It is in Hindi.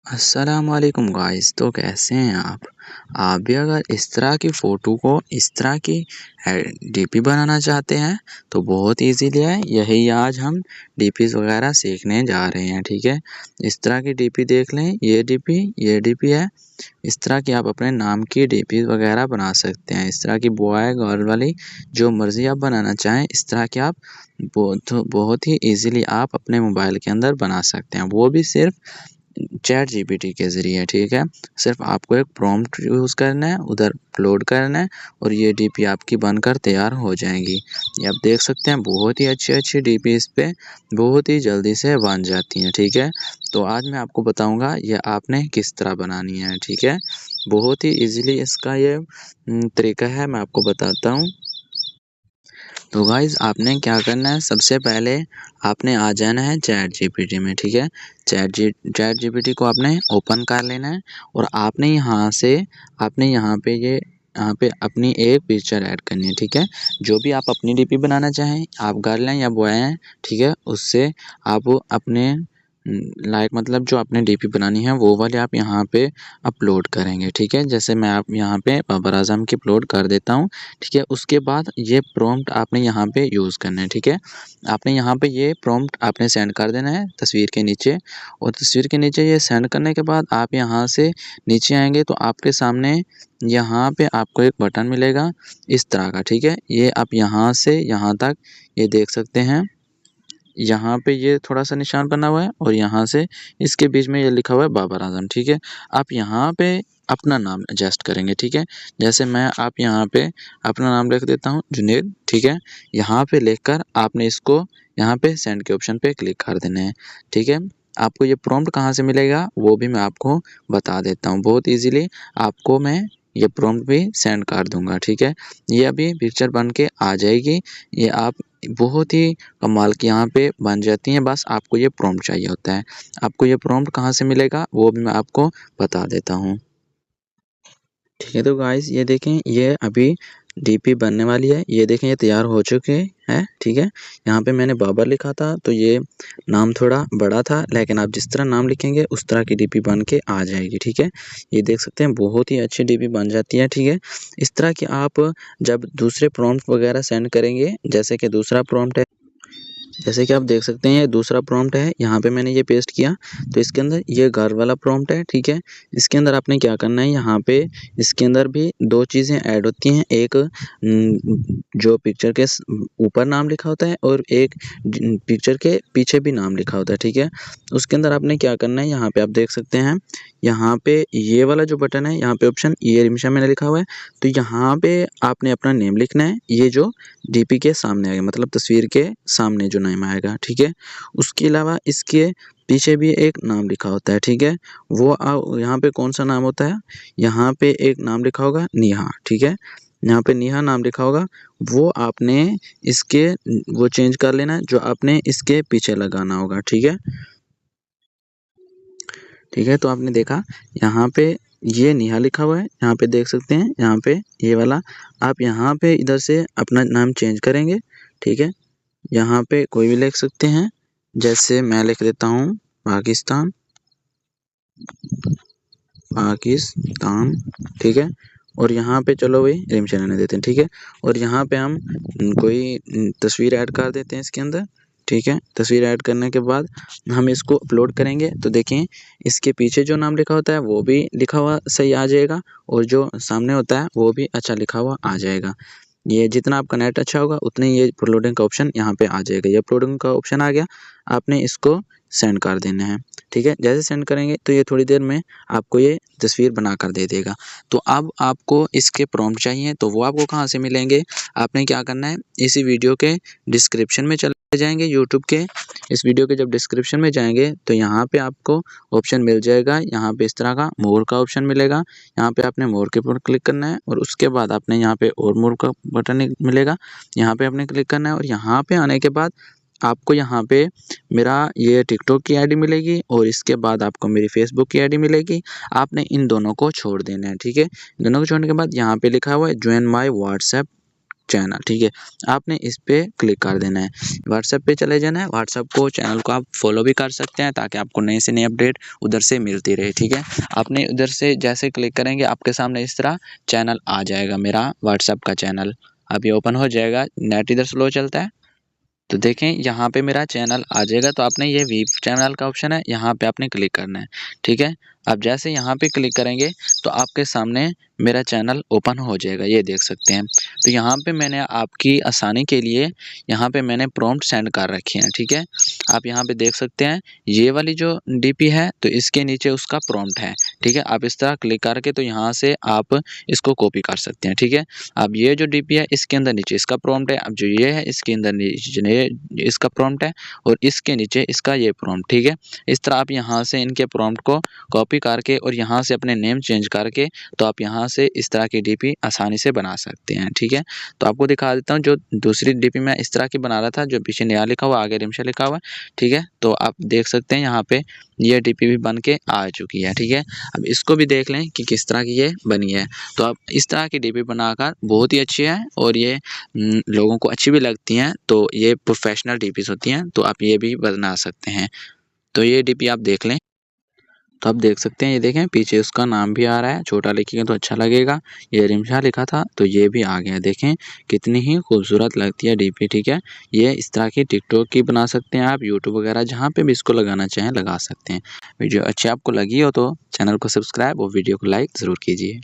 अस्सलामुअलैकुम गाइस। तो कैसे हैं आप? आप भी अगर इस तरह की फ़ोटो को इस तरह की डीपी बनाना चाहते हैं तो बहुत ईज़िली है। यही आज हम डीपीज़ वगैरह सीखने जा रहे हैं, ठीक है? इस तरह की डीपी देख लें, ये डीपी है। इस तरह की आप अपने नाम की डीपी वगैरह बना सकते हैं। इस तरह की बॉय गर्ल वाली जो मर्ज़ी आप बनाना चाहें, इस तरह की आप बहुत ही ईज़िली आप अपने मोबाइल के अंदर बना सकते हैं। वो भी सिर्फ़ चैट जीपीटी के ज़रिए, ठीक है? सिर्फ़ आपको एक प्रॉम्प्ट यूज़ करना है, उधर अपलोड करना है और ये डीपी आपकी बनकर तैयार हो जाएगी। ये आप देख सकते हैं बहुत ही अच्छी-अच्छी डीपी इस पे बहुत ही जल्दी से बन जाती हैं, ठीक है? तो आज मैं आपको बताऊँगा ये आपने किस तरह बनानी है, ठीक है? बहुत ही ईज़िली इसका ये तरीका है, मैं आपको बताता हूँ। तो गाइज़ आपने क्या करना है, सबसे पहले आपने आ जाना है चैट जीपीटी में, ठीक है? चैट जीपीटी को आपने ओपन कर लेना है और आपने यहाँ पे अपनी एक पिक्चर ऐड करनी है, ठीक है? जो भी आप अपनी डीपी बनाना चाहें, आप गर्ल हैं या बॉय हैं, ठीक है? उससे आप अपने लाइक मतलब जो आपने डीपी बनानी है वो वाली आप यहाँ पे अपलोड करेंगे, ठीक है? जैसे मैं आप यहाँ पे बाबर आज़म की अपलोड कर देता हूँ, ठीक है? उसके बाद ये प्रॉम्प्ट आपने यहाँ पे यूज़ करना है, ठीक है? आपने यहाँ पे ये प्रॉम्प्ट आपने सेंड कर देना है तस्वीर के नीचे और तस्वीर के नीचे ये सेंड करने के बाद आप यहाँ से नीचे आएँगे तो आपके सामने यहाँ पे आपको एक बटन मिलेगा इस तरह का, ठीक है? ये आप यहाँ से यहाँ तक ये देख सकते हैं। यहाँ पे ये थोड़ा-सा निशान बना हुआ है और यहाँ से इसके बीच में ये लिखा हुआ है बाबर आज़म, ठीक है? आप यहाँ पे अपना नाम एडजस्ट करेंगे, ठीक है? जैसे मैं आप यहाँ पे अपना नाम लिख देता हूँ जुनैद, ठीक है? यहाँ पे लिखकर आपने इसको यहाँ पे सेंड के ऑप्शन पे क्लिक कर देना है, ठीक है? आपको ये प्रॉम्प्ट कहाँ से मिलेगा वो भी मैं आपको बता देता हूँ। बहुत ईज़िली आपको मैं ये प्रॉम्प्ट भी सेंड कर दूँगा, ठीक है? ये अभी पिक्चर बन के आ जाएगी। ये आप बहुत ही कमाल की यहाँ पे बन जाती हैं, बस आपको ये प्रॉम्प्ट चाहिए होता है। आपको ये प्रॉम्प्ट कहाँ से मिलेगा वो भी मैं आपको बता देता हूँ। ठीक है, तो गाइस ये देखें ये अभी डीपी बनने वाली है। ये देखें ये तैयार हो चुके हैं, ठीक है? यहाँ पे मैंने बाबर लिखा था तो ये नाम थोड़ा बड़ा था, लेकिन आप जिस तरह नाम लिखेंगे उस तरह की डीपी बन के आ जाएगी, ठीक है? ये देख सकते हैं बहुत ही अच्छी डीपी बन जाती है, ठीक है? इस तरह की आप जब दूसरे प्रॉम्प्ट वगैरह सेंड करेंगे, जैसे कि दूसरा प्रॉम्प्ट है, जैसे कि आप देख सकते हैं ये दूसरा प्रॉम्प्ट है, यहाँ पे मैंने ये पेस्ट किया तो इसके अंदर ये घर वाला प्रॉम्प्ट है, ठीक है? इसके अंदर आपने क्या करना है, यहाँ पे इसके अंदर भी 2 चीज़ें ऐड होती हैं। एक जो पिक्चर के ऊपर नाम लिखा होता है और एक पिक्चर के पीछे भी नाम लिखा होता है, ठीक है? उसके अंदर आपने क्या करना है, यहाँ पे आप देख सकते हैं, यहाँ पे ये वाला जो बटन है, यहाँ पे ऑप्शन ये रिमशा मैंने लिखा हुआ है, तो यहाँ पे आपने अपना नेम लिखना है। ये जो डीपी के सामने आएगा मतलब तस्वीर के सामने जो नेम आएगा, ठीक है? उसके अलावा इसके पीछे भी एक नाम लिखा होता है, ठीक है? वो यहाँ पे कौन-सा नाम होता है? यहाँ पे एक नाम लिखा होगा नेहा, ठीक है? यहाँ पे नेहा नाम लिखा होगा, वो आपने इसके वो चेंज कर लेना है, जो आपने इसके पीछे लगाना होगा, ठीक है? ठीक है, तो आपने देखा यहाँ पे ये नेहा लिखा हुआ है, यहाँ पे देख सकते हैं, यहाँ पे ये वाला आप यहाँ पे इधर से अपना नाम चेंज करेंगे, ठीक है? यहाँ पे कोई भी लिख सकते हैं, जैसे मैं लिख देता हूँ पाकिस्तान, पाकिस्तान, ठीक है? और यहाँ पे चलो भाई रिमशा रहने देते हैं, ठीक है? और यहाँ पे हम कोई तस्वीर ऐड कर देते हैं इसके अंदर, ठीक है? तस्वीर ऐड करने के बाद हम इसको अपलोड करेंगे तो देखें इसके पीछे जो नाम लिखा होता है वो भी लिखा हुआ सही आ जाएगा और जो सामने होता है वो भी अच्छा लिखा हुआ आ जाएगा। ये जितना आपका नेट अच्छा होगा उतने ही ये अपलोडिंग का ऑप्शन यहाँ पे आ जाएगा। ये अपलोडिंग का ऑप्शन आ गया, आपने इसको सेंड कर देना है, ठीक है? जैसे सेंड करेंगे तो ये थोड़ी देर में आपको ये तस्वीर बनाकर दे देगा। तो अब आपको इसके प्रॉम्प्ट चाहिए तो वो आपको कहाँ से मिलेंगे? आपने क्या करना है, इसी वीडियो के डिस्क्रिप्शन में चले जाएँगे यूट्यूब के। इस वीडियो के जब डिस्क्रिप्शन में जाएँगे तो यहाँ पे आपको ऑप्शन मिल जाएगा, यहाँ पे इस तरह का मोर का ऑप्शन मिलेगा। यहाँ पे आपने मोर के ऊपर क्लिक करना है और उसके बाद आपने यहाँ पे और मोर का बटन एक मिलेगा, यहाँ पे आपने क्लिक करना है और यहाँ पे आने के बाद आपको यहाँ पे मेरा ये टिकटॉक की आईडी मिलेगी और इसके बाद आपको मेरी फेसबुक की आईडी मिलेगी। आपने इन दोनों को छोड़ देना है, ठीक है? दोनों को छोड़ने के बाद यहाँ पे लिखा हुआ है जॉइन माय व्हाट्सएप चैनल, ठीक है। आपने इस पे क्लिक कर देना है, व्हाट्सएप पे चले जाना है। व्हाट्सएप को चैनल को आप फॉलो भी कर सकते हैं ताकि आपको नई से नई अपडेट उधर से मिलती रहे, ठीक है। आपने उधर से जैसे क्लिक करेंगे आपके सामने इस तरह चैनल आ जाएगा, मेरा व्हाट्सएप का चैनल। अब ये ओपन हो जाएगा, नेट इधर स्लो चलता है तो देखें यहाँ पे मेरा चैनल आ जाएगा। तो आपने ये वी चैनल का ऑप्शन है, यहाँ पे आपने क्लिक करना है, ठीक है। अब जैसे यहाँ पे क्लिक करेंगे तो आपके सामने मेरा चैनल ओपन हो जाएगा, ये देख सकते हैं। तो यहाँ पे मैंने आपकी आसानी के लिए यहाँ पे मैंने प्रॉम्प्ट सेंड कर रखे हैं, ठीक है। आप यहाँ पे देख सकते हैं ये वाली जो डीपी है तो इसके नीचे उसका प्रॉम्प्ट है, ठीक है। आप इस तरह क्लिक करके तो यहाँ से आप इसको कॉपी कर सकते हैं, ठीक है। अब ये जो डीपी है इसके अंदर नीचे इसका प्रॉम्प्ट है, अब जो ये है इसके अंदर नीचे इसका प्रॉम्प्ट है और इसके नीचे इसका ये प्रॉम्प्ट, ठीक है। इस तरह आप यहाँ से इनके प्रॉम्प्ट को कॉपी करके और यहाँ से अपने नेम चेंज करके तो आप यहाँ से इस तरह की डीपी आसानी से बना सकते हैं, ठीक है। तो आपको दिखा देता हूँ, जो दूसरी डीपी मैं इस तरह की बना रहा था, जो पीछे नया लिखा हुआ आगे रिमशा लिखा हुआ है, ठीक है। तो आप देख सकते हैं यहाँ पे ये डीपी भी बन के आ चुकी है, ठीक है। अब इसको भी देख लें कि किस तरह की ये बनी है। तो आप इस तरह की डीपी बनाकर बहुत ही अच्छी है और ये लोगों को अच्छी भी लगती हैं। तो ये प्रोफेशनल डीपीज होती हैं, तो आप ये भी बना सकते हैं। तो ये डीपी आप देख लें, तो आप देख सकते हैं, ये देखें पीछे उसका नाम भी आ रहा है, छोटा लिखेंगे तो अच्छा लगेगा। ये रिमशा लिखा था तो ये भी आ गया, देखें कितनी ही खूबसूरत लगती है डीपी, ठीक है। ये इस तरह की टिकटॉक की बना सकते हैं आप, यूट्यूब वगैरह जहाँ पे भी इसको लगाना चाहें लगा सकते हैं। वीडियो अच्छी आपको लगी हो तो चैनल को सब्सक्राइब और वीडियो को लाइक ज़रूर कीजिए।